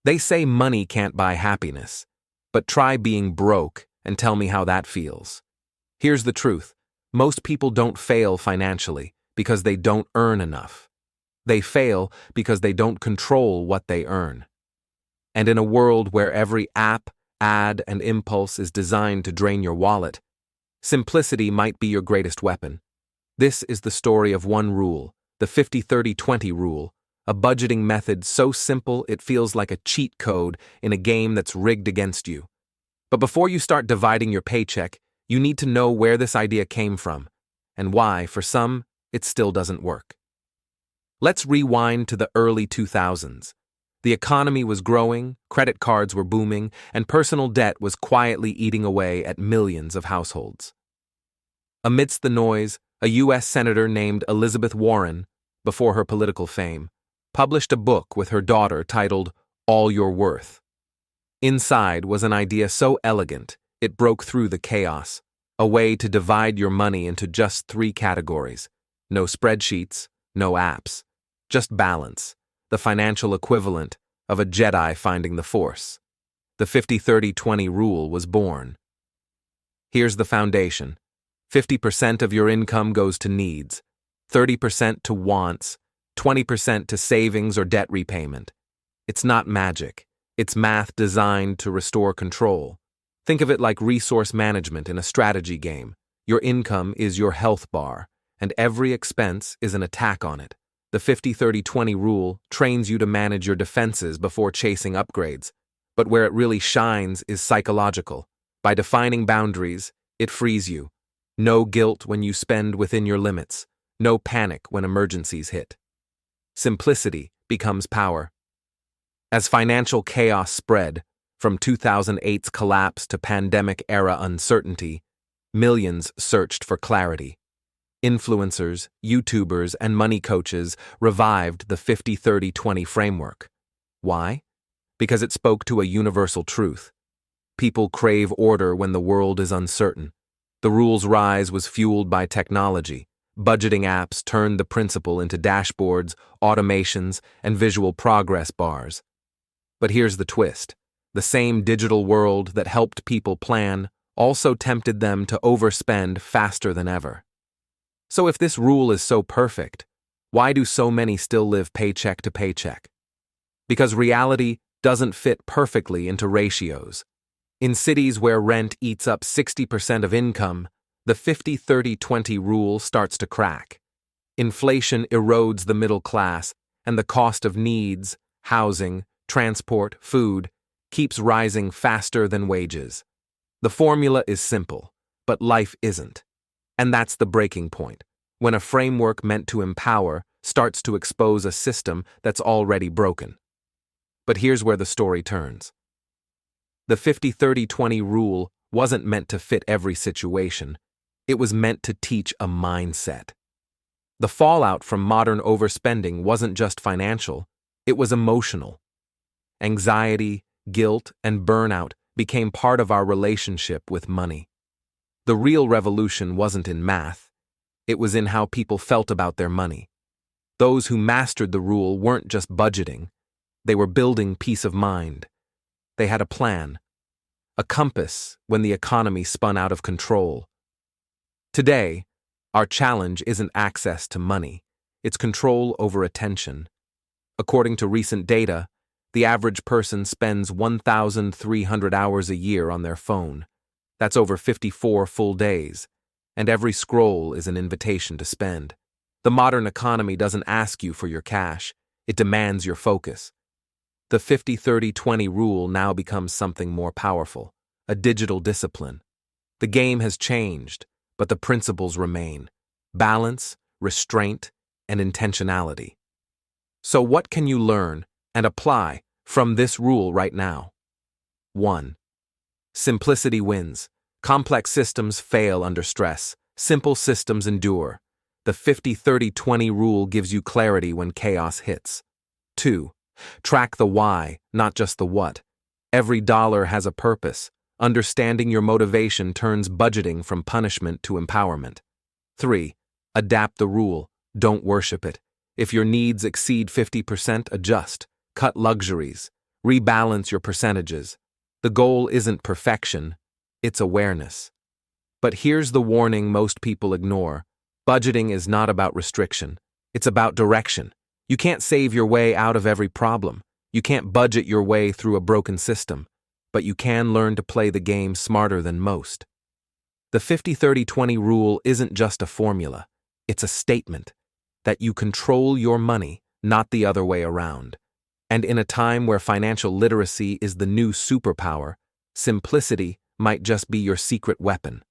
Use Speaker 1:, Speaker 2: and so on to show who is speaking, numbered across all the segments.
Speaker 1: They say money can't buy happiness, but try being broke and tell me how that feels. Here's the truth. Most people don't fail financially because they don't earn enough. They fail because they don't control what they earn. And in a world where every app, ad, and impulse is designed to drain your wallet, simplicity might be your greatest weapon. This is the story of one rule, the 50-30-20 rule, a budgeting method so simple it feels like a cheat code in a game that's rigged against you. But before you start dividing your paycheck, you need to know where this idea came from and why, for some, it still doesn't work. Let's rewind to the early 2000s. The economy was growing, credit cards were booming, and personal debt was quietly eating away at millions of households. Amidst the noise, a U.S. Senator named Elizabeth Warren, before her political fame, published a book with her daughter titled All Your Worth. Inside was an idea so elegant, it broke through the chaos, a way to divide your money into just 3 categories. No spreadsheets, no apps, just balance, the financial equivalent of a Jedi finding the Force. The 50-30-20 rule was born. Here's the foundation. 50% of your income goes to needs, 30% to wants, 20% to savings or debt repayment. It's not magic. It's math designed to restore control. Think of it like resource management in a strategy game. Your income is your health bar, and every expense is an attack on it. The 50-30-20 rule trains you to manage your defenses before chasing upgrades. But where it really shines is psychological. By defining boundaries, it frees you. No guilt when you spend within your limits. No panic when emergencies hit. Simplicity becomes power. As financial chaos spread, from 2008's collapse to pandemic-era uncertainty, millions searched for clarity. Influencers, YouTubers, and money coaches revived the 50-30-20 framework. Why? Because it spoke to a universal truth. People crave order when the world is uncertain. The rule's rise was fueled by technology. Budgeting apps turned the principle into dashboards, automations, and visual progress bars. But here's the twist. The same digital world that helped people plan also tempted them to overspend faster than ever. So if this rule is so perfect, why do so many still live paycheck to paycheck? Because reality doesn't fit perfectly into ratios. In cities where rent eats up 60% of income, the 50-30-20 rule starts to crack. Inflation erodes the middle class, and the cost of needs, housing, transport, food, keeps rising faster than wages. The formula is simple, but life isn't. And that's the breaking point, when a framework meant to empower starts to expose a system that's already broken. But here's where the story turns. The 50-30-20 rule wasn't meant to fit every situation. It was meant to teach a mindset. The fallout from modern overspending wasn't just financial, it was emotional. Anxiety, guilt, and burnout became part of our relationship with money. The real revolution wasn't in math, it was in how people felt about their money. Those who mastered the rule weren't just budgeting, they were building peace of mind. They had a plan, a compass when the economy spun out of control. Today, our challenge isn't access to money, it's control over attention. According to recent data, the average person spends 1,300 hours a year on their phone. That's over 54 full days, and every scroll is an invitation to spend. The modern economy doesn't ask you for your cash, it demands your focus. The 50-30-20 rule now becomes something more powerful, a digital discipline. The game has changed, but the principles remain: balance, restraint, and intentionality. So what can you learn and apply from this rule right now? 1. Simplicity wins. Complex systems fail under stress. Simple systems endure. The 50-30-20 rule gives you clarity when chaos hits. 2. Track the why, not just the what. Every dollar has a purpose. Understanding your motivation turns budgeting from punishment to empowerment. 3. Adapt the rule. Don't worship it. If your needs exceed 50%, adjust. Cut luxuries. Rebalance your percentages. The goal isn't perfection, it's awareness. But here's the warning most people ignore. Budgeting is not about restriction. It's about direction. You can't save your way out of every problem. You can't budget your way through a broken system. But you can learn to play the game smarter than most. The 50-30-20 rule isn't just a formula. It's a statement that you control your money, not the other way around. And in a time where financial literacy is the new superpower, simplicity might just be your secret weapon.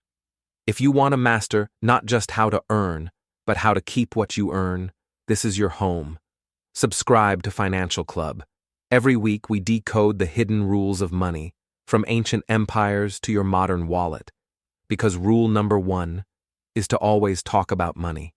Speaker 1: If you want to master not just how to earn, but how to keep what you earn, this is your home. Subscribe to Financial Club. Every week we decode the hidden rules of money, from ancient empires to your modern wallet. Because rule number 1 is to always talk about money.